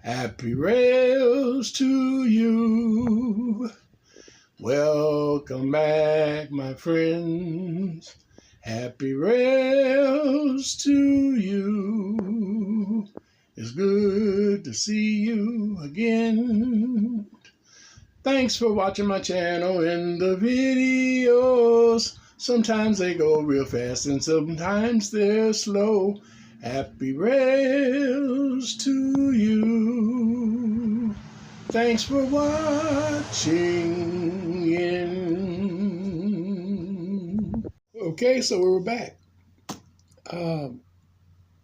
Happy rails to you. Welcome back, my friends. Happy rails to you. It's good to see you again. Thanks for watching my channel and the videos. Sometimes they go real fast and sometimes they're slow. Happy rails to you. Thanks for watching. Okay, so we're back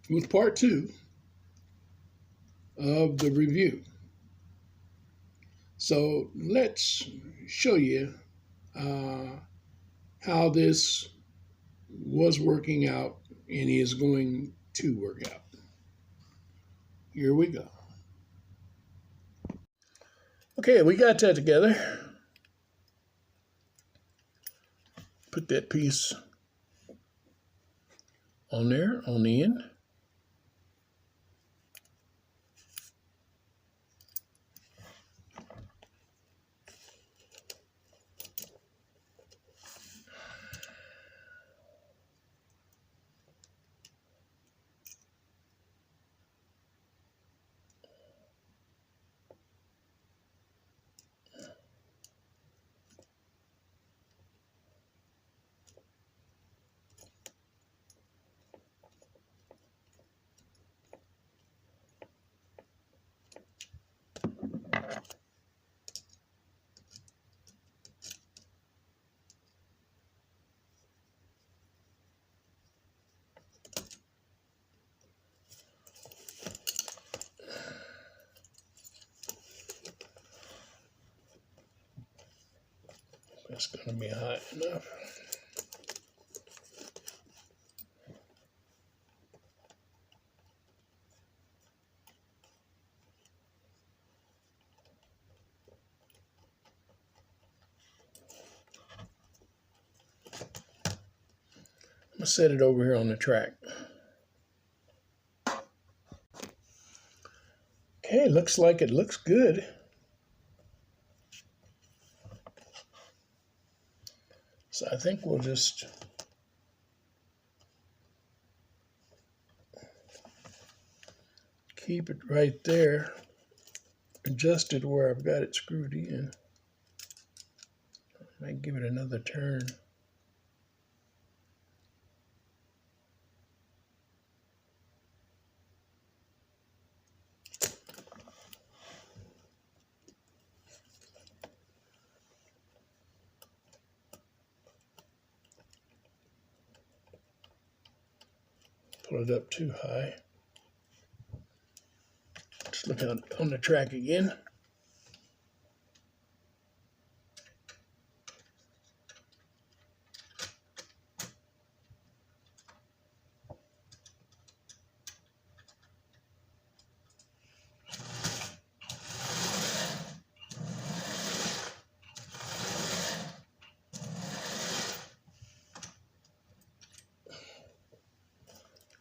with part 2 of the review. So let's show you how this was working out and is going to work out. Here we go. Okay, we got that together. Put that piece on there, on the end. That's going to be high enough. I'm going to set it over here on the track. Okay, looks like it looks good. So I think we'll just keep it right there, adjust it where I've got it screwed in. I might give it another turn. Pull it up too high. Just look on the track again.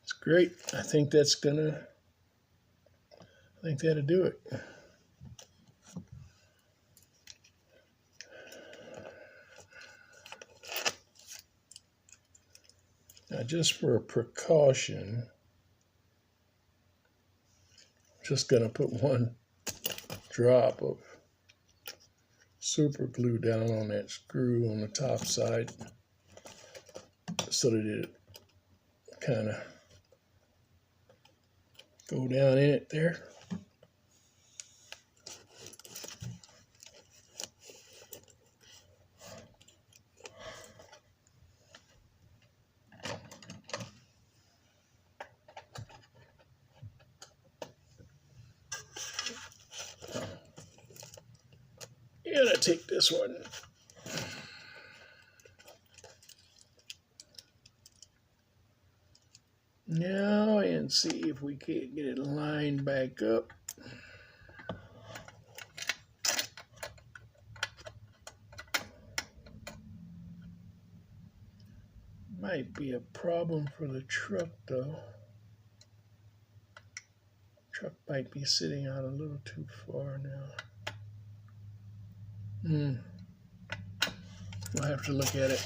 It's great. I think that'll do it. Now, just for a precaution, I'm just going to put one drop of super glue down on that screw on the top side so that it kind of go down in it there. And I take this one. Now and see if we can't get it lined back up. Might be a problem for the truck though. Truck might be sitting out a little too far now. We'll have to look at it.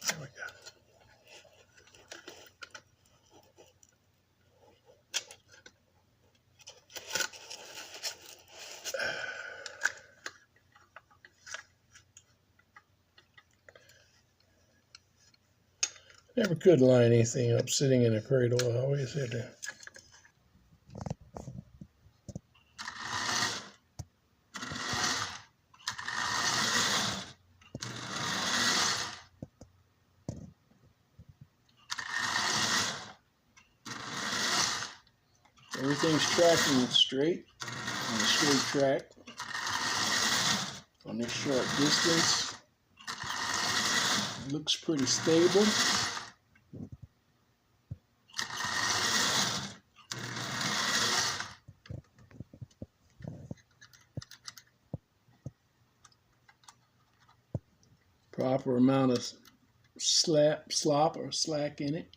There we go. Never could line anything up sitting in a cradle. I always had to. Everything's tracking straight, on a straight track, on this short distance. It looks pretty stable. Proper amount of slop or slack in it.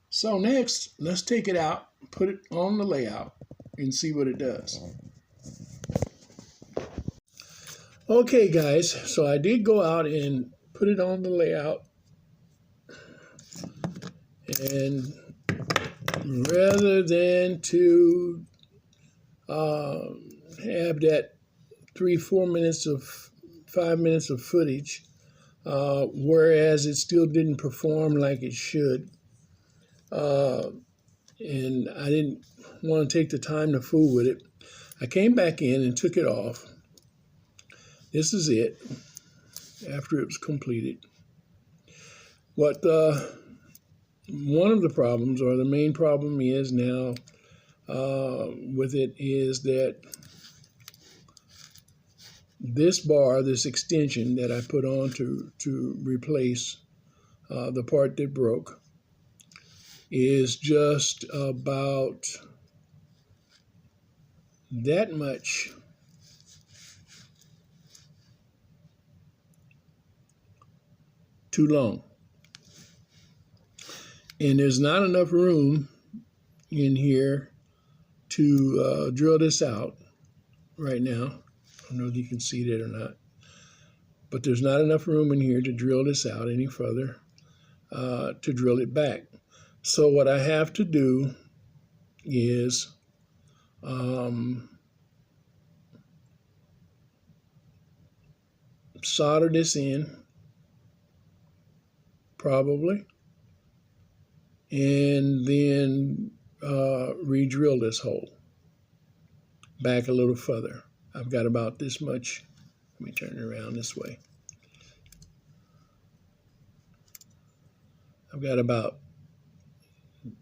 So next, let's take it out, put it on the layout, and see what it does. Okay, guys, so I did go out and put it on the layout. And rather than to have that 5 minutes of footage, whereas it still didn't perform like it should, and I didn't want to take the time to fool with it, I came back in and took it off. This is it after it was completed. What one of the problems, or the main problem is now with it, is that this bar, this extension that I put on to replace the part that broke, is just about that much too long. And there's not enough room in here to drill this out right now. I don't know if you can see that or not, but there's not enough room in here to drill this out any further, to drill it back. So what I have to do is solder this in, probably, and then re-drill this hole back a little further. I've got about this much. Let me turn it around this way. I've got about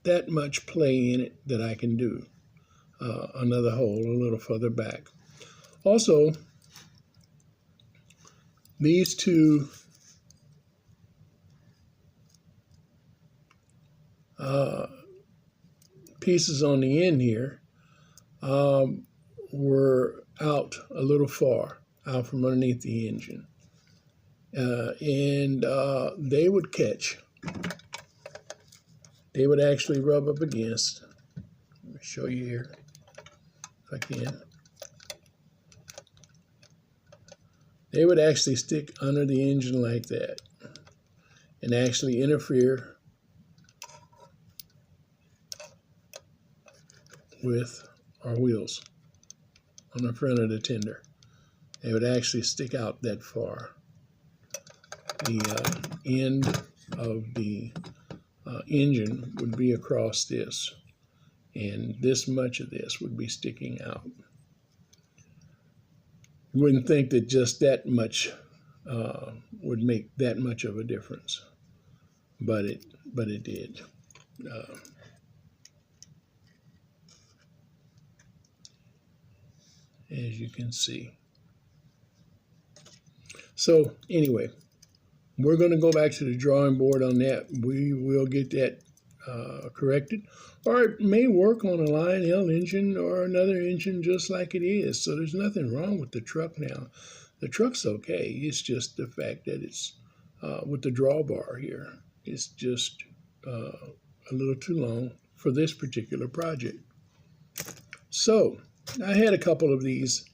that much play in it that I can do another hole a little further back. Also, these two pieces on the end here were out a little far, out from underneath the engine. And they would catch. They would actually rub up against. Let me show you here if I can. They would actually stick under the engine like that and actually interfere with our wheels on the front of the tender. They would actually stick out that far. The end of the engine would be across this, and this much of this would be sticking out. You wouldn't think that just that much would make that much of a difference, but it did. as you can see. So anyway, we're going to go back to the drawing board on that. We will get that corrected. Or it may work on a Lion engine or another engine just like it is. So there's nothing wrong with the truck now. The truck's okay. It's just the fact that it's with the drawbar here. It's just a little too long for this particular project. So I had a couple of these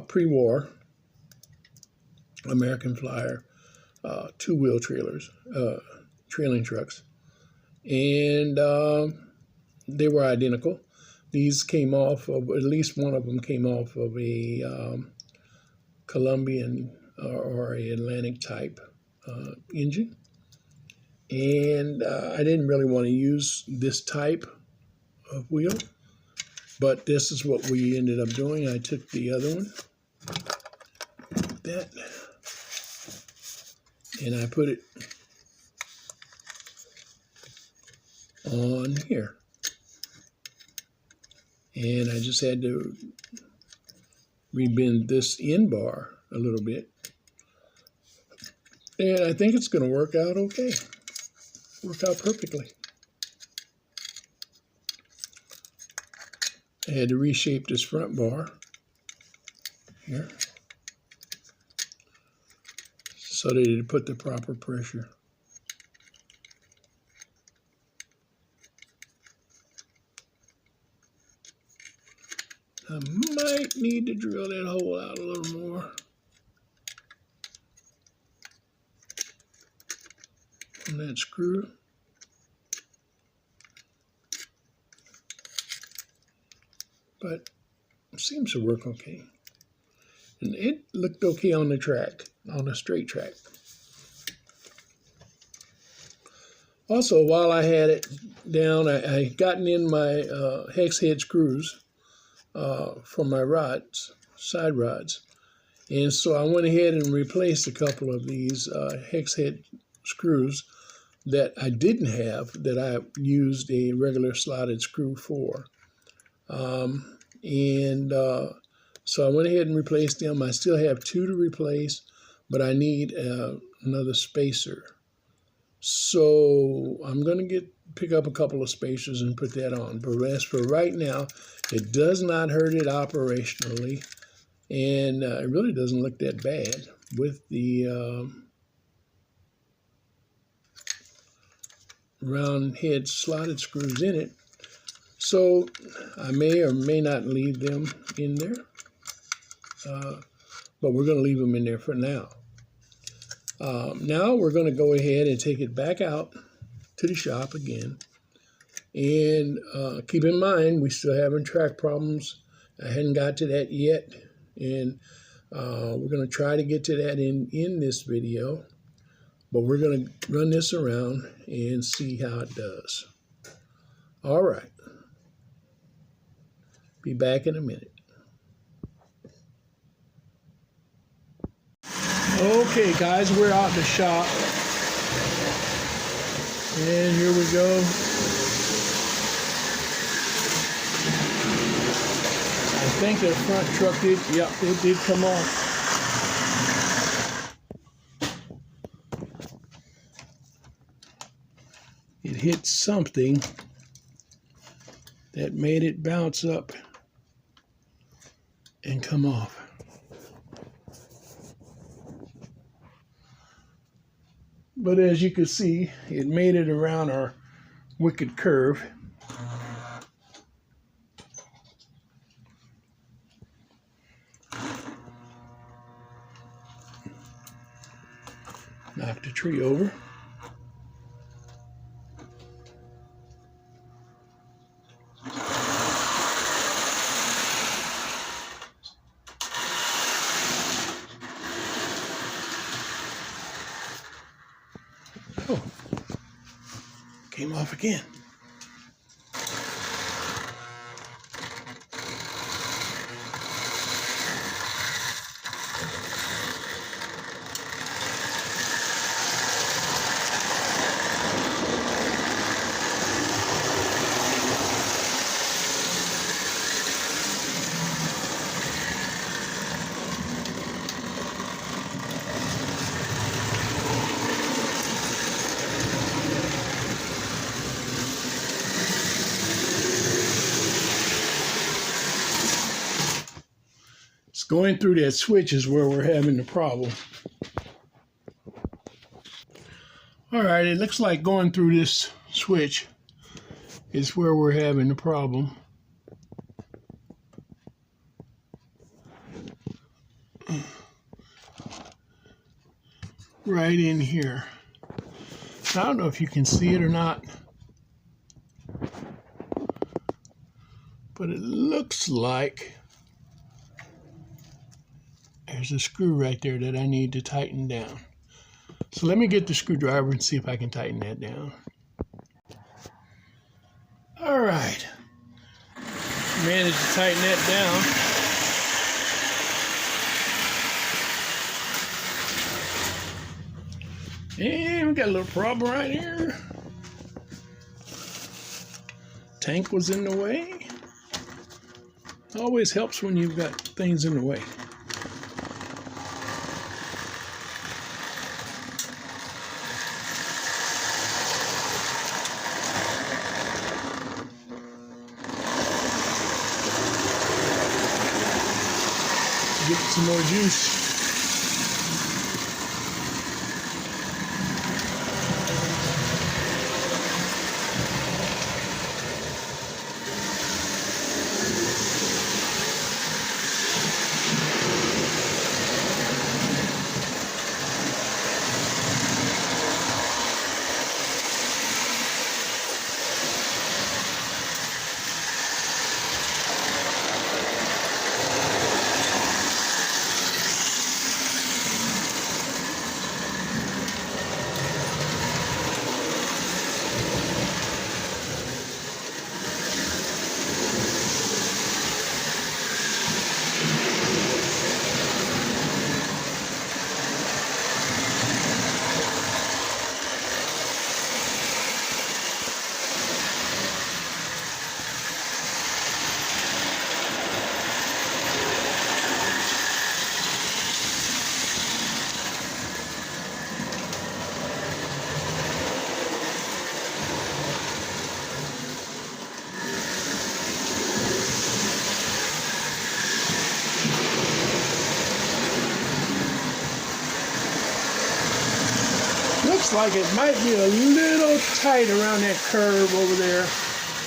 pre-war American Flyer two-wheel trailers, trailing trucks, and they were identical. These came off of, at least one of them came off of a Colombian or a Atlantic type engine, and I didn't really want to use this type of wheel, but this is what we ended up doing. I took the other one, that, and I put it on here. And I just had to rebend this end bar a little bit. And I think it's going to work out okay. Work out perfectly. I had to reshape this front bar here so that it put the proper pressure. I might need to drill that hole out a little more on that screw. But it seems to work okay. And it looked okay on the track, on a straight track. Also, while I had it down, I gotten in my hex head screws for my rods, side rods. And so I went ahead and replaced a couple of these hex head screws that I didn't have, that I used a regular slotted screw for. So I went ahead and replaced them. I still have two to replace, but I need another spacer. So I'm going to pick up a couple of spacers and put that on. But as for right now, it does not hurt it operationally, and it really doesn't look that bad with the round head slotted screws in it. So I may or may not leave them in there, but we're going to leave them in there for now. Now we're going to go ahead and take it back out to the shop again. And keep in mind, we still having track problems. I hadn't got to that yet. And we're going to try to get to that in this video. But we're going to run this around and see how it does. All right. Be back in a minute. Okay, guys, we're out in the shop. And here we go. I think the front truck did, yep, it did come off. It hit something that made it bounce up and come off. But as you can see, it made it around our wicked curve. Knocked the tree over. Oh, came off again. It's going through that switch is where we're having the problem. All right, it looks like going through this switch is where we're having the problem. Right in here. I don't know if you can see it or not, but it looks like there's a screw right there that I need to tighten down. So let me get the screwdriver and see if I can tighten that down. All right. Managed to tighten that down. And we got a little problem right here. Tank was in the way. Always helps when you've got things in the way. Get some more juice. Looks like it might be a little tight around that curve over there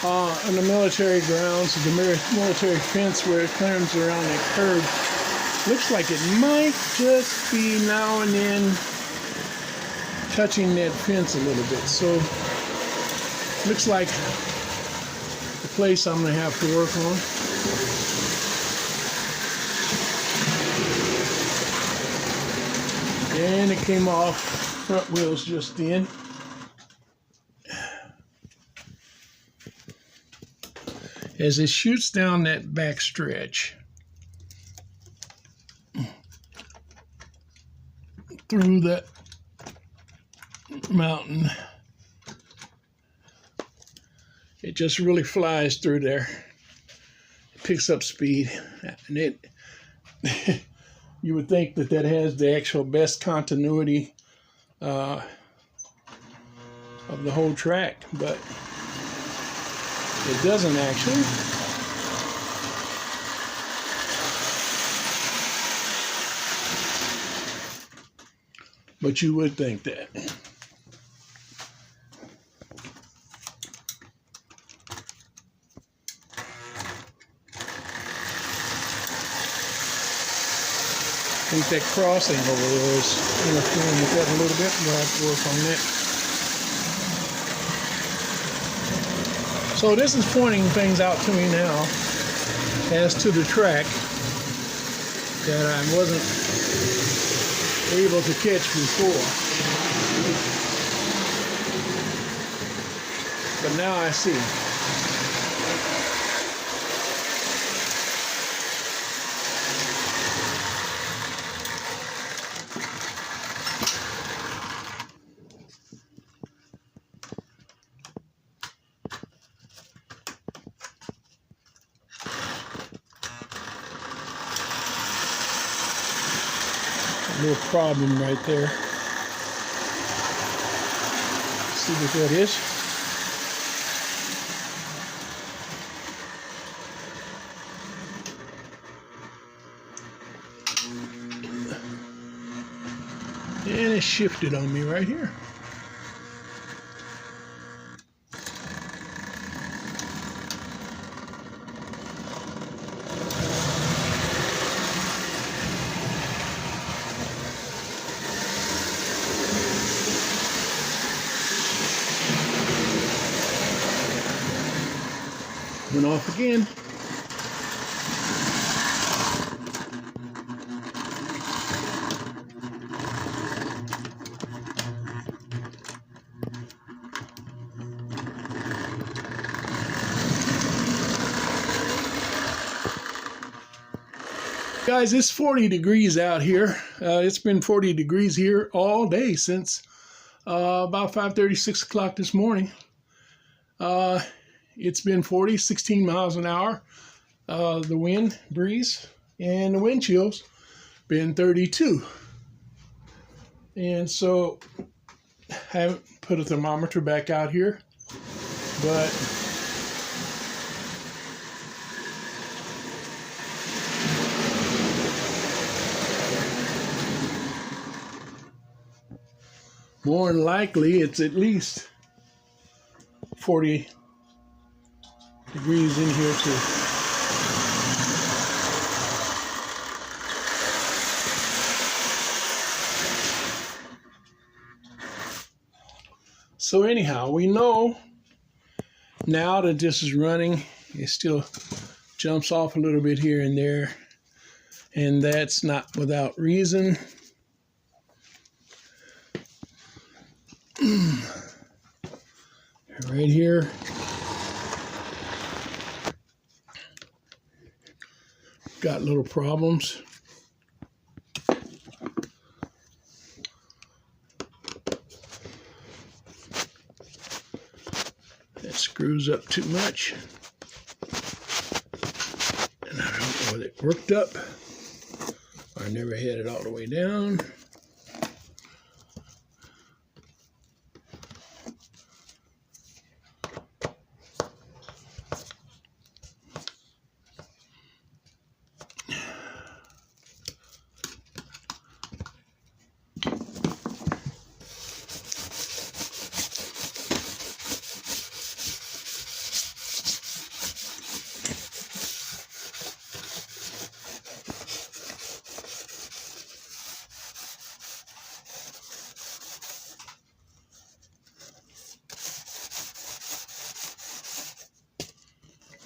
on the military grounds, the military fence where it comes around that curve. Looks like it might just be now and then touching that fence a little bit. So looks like the place I'm going to have to work on. And it came off. Front wheels just in. As it shoots down that back stretch through that mountain, it just really flies through there. It picks up speed, and it you would think that that has the actual best continuity of the whole track, but it doesn't actually. But you would think that. I think that crossing over there is interfering with that a little bit. We'll have to work on that. So this is pointing things out to me now as to the track that I wasn't able to catch before. But now I see. Little problem right there. See what that is? has shifted on me right here. Went off again. Guys, it's 40 degrees out here. It's been 40 degrees here all day since about 5:30, 6 o'clock this morning. It's been 40, 16 miles an hour. The wind breeze and the wind chill's been 32. And so I haven't put a thermometer back out here, but more than likely it's at least 40 degrees in here too. So anyhow, we know now that this is running. It still jumps off a little bit here and there, and that's not without reason. Right here, got little problems. That screws up too much, and I don't know whether it worked up. I never had it all the way down.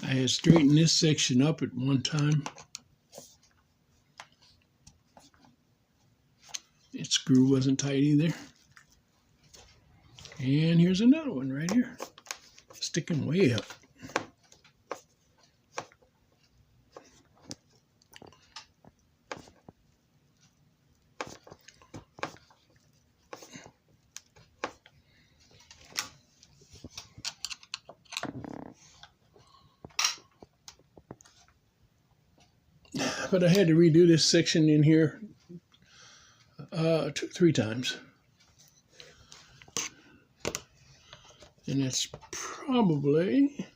I had straightened this section up at one time. That screw wasn't tight either. And here's another one right here, sticking way up. But I had to redo this section in here 3 times. And that's probably,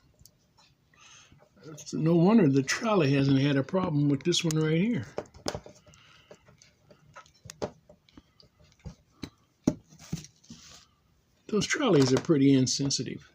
no wonder the trolley hasn't had a problem with this one right here. Those trolleys are pretty insensitive.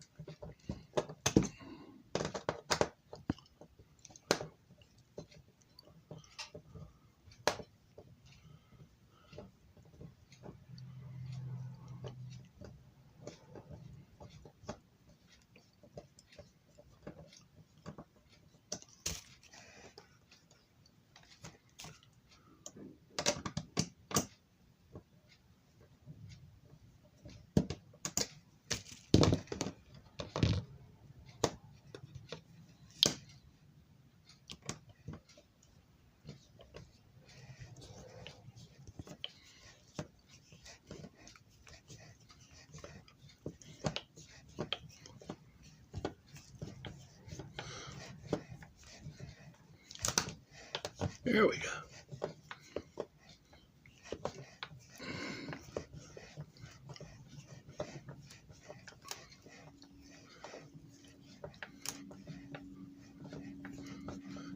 There we go.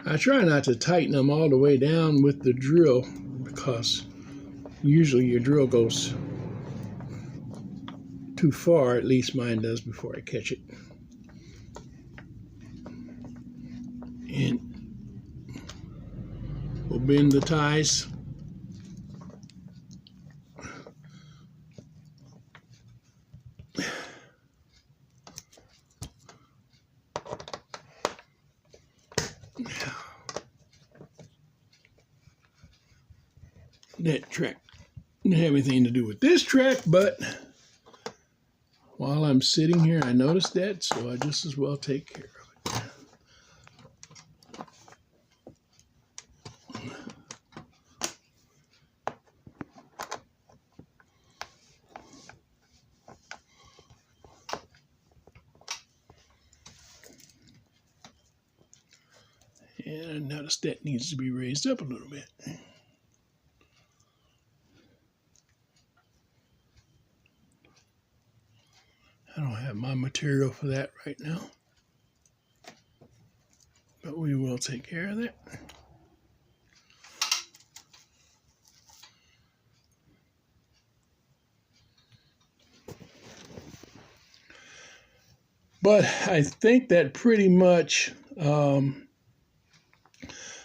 I try not to tighten them all the way down with the drill, because usually your drill goes too far, at least mine does, before I catch it. And we'll bend the ties. That track didn't have anything to do with this track, but while I'm sitting here, I noticed that, so I just as well take care of it. And I noticed that needs to be raised up a little bit. I don't have my material for that right now, but we will take care of that. But I think that pretty much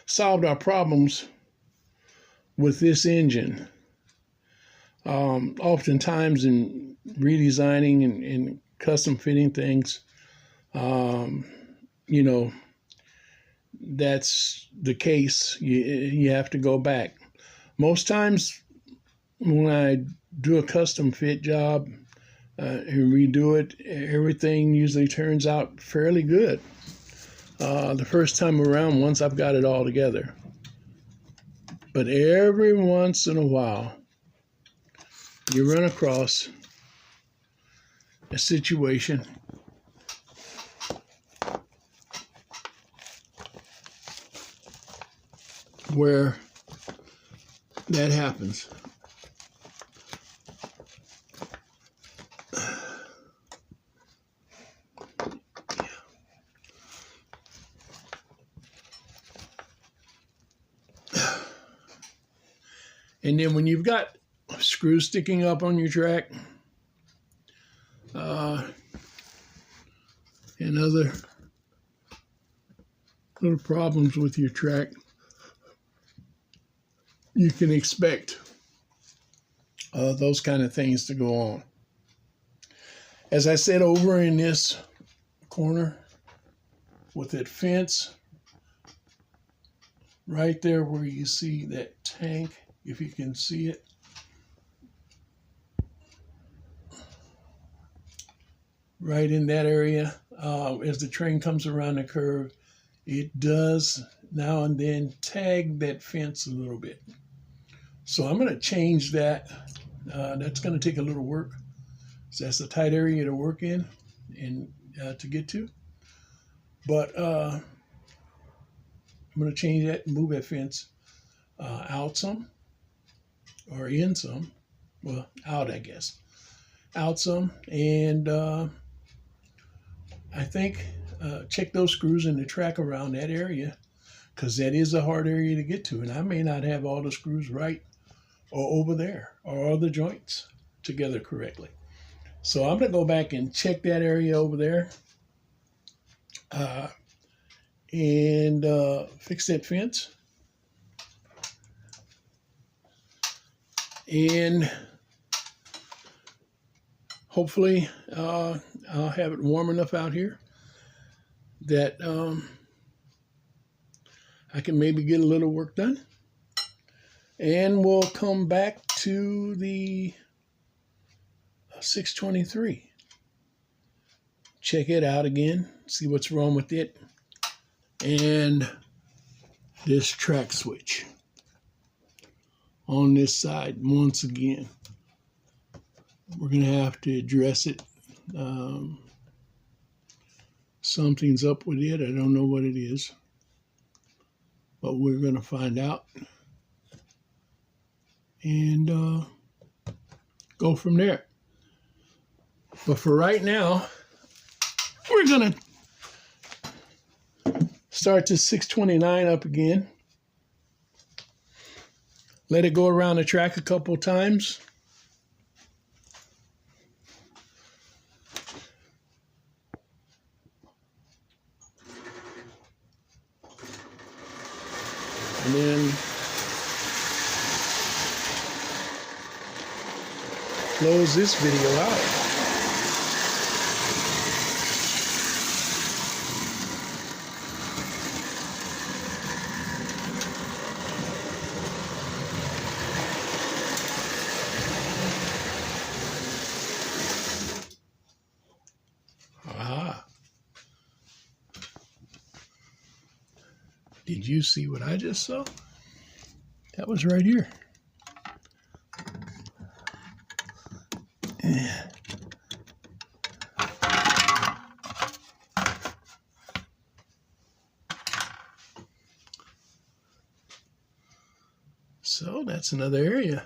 solved our problems with this engine. Oftentimes in redesigning and custom fitting things, you know, that's the case. You have to go back. Most times when I do a custom fit job and redo it, everything usually turns out fairly good the first time around, once I've got it all together. But every once in a while, you run across a situation where that happens. And then when you've got screws sticking up on your track, and other little problems with your track, you can expect those kind of things to go on. As I said, over in this corner with that fence, right there where you see that tank, if you can see it, right in that area, as the train comes around the curve, it does now and then tag that fence a little bit. So I'm going to change that. That's going to take a little work. So that's a tight area to work in and to get to. But I'm going to change that and move that fence out some, or in some. Well, out, I guess. Out some. And I think check those screws in the track around that area, because that is a hard area to get to. And I may not have all the screws right or over there, or all the joints together correctly. So I'm going to go back and check that area over there and fix that fence. And hopefully I'll have it warm enough out here that I can maybe get a little work done. And we'll come back to the 623. Check it out again, see what's wrong with it. And this track switch on this side, once again, we're going to have to address it. Something's up with it. I don't know what it is, but we're going to find out and go from there. But for right now, we're going to start this 629 up again. Let it go around the track a couple times. close this video out. Did you see what I just saw? That was right here. Yeah. So that's another area.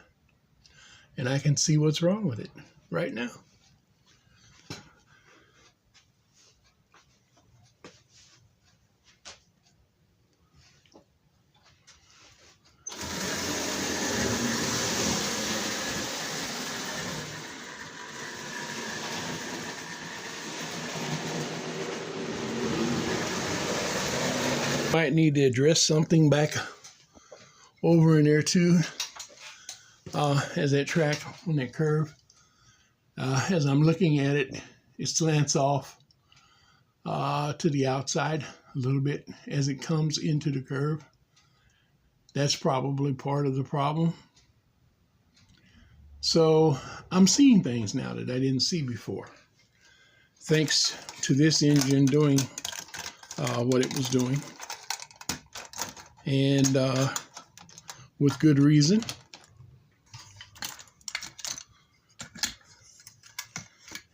And I can see what's wrong with it right now. Might need to address something back over in there too, as that track on that curve. As I'm looking at it, it slants off to the outside a little bit as it comes into the curve. That's probably part of the problem. So I'm seeing things now that I didn't see before, thanks to this engine doing what it was doing. And with good reason.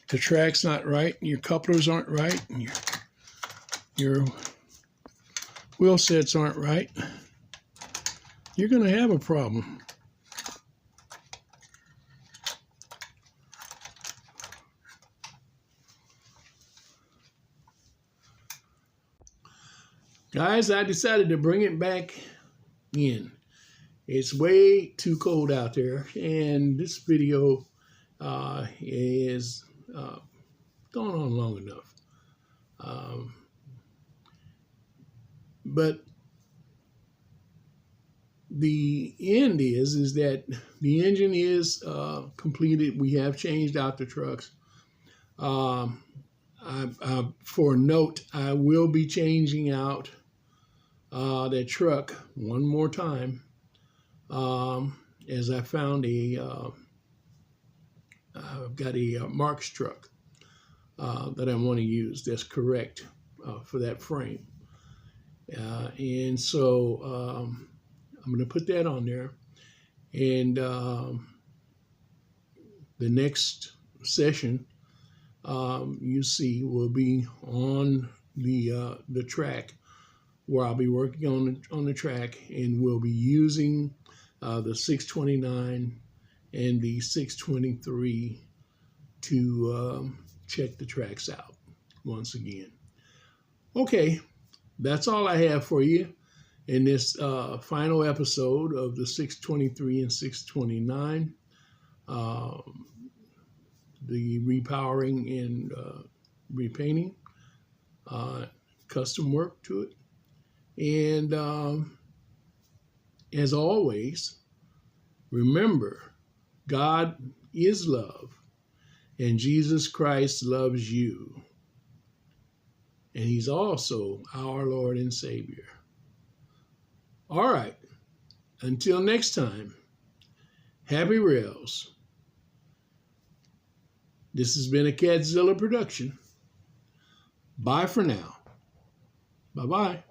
The track's not right, and your couplers aren't right, and your wheel sets aren't right. You're going to have a problem. Guys, I decided to bring it back in. It's way too cold out there, and this video is going on long enough. But the end is that the engine is completed. We have changed out the trucks. For a note, I will be changing out that truck one more time, as I found I've got a Marks truck that I want to use that's correct for that frame. And so I'm going to put that on there. And the next session, you see, will be on the track, where I'll be working on the track, and we'll be using the 629 and the 623 to check the tracks out once again. Okay, that's all I have for you in this final episode of the 623 and 629, the repowering and repainting, custom work to it. And as always, remember, God is love, and Jesus Christ loves you. And he's also our Lord and Savior. All right, until next time, happy rails. This has been a Cadzilla production. Bye for now. Bye-bye.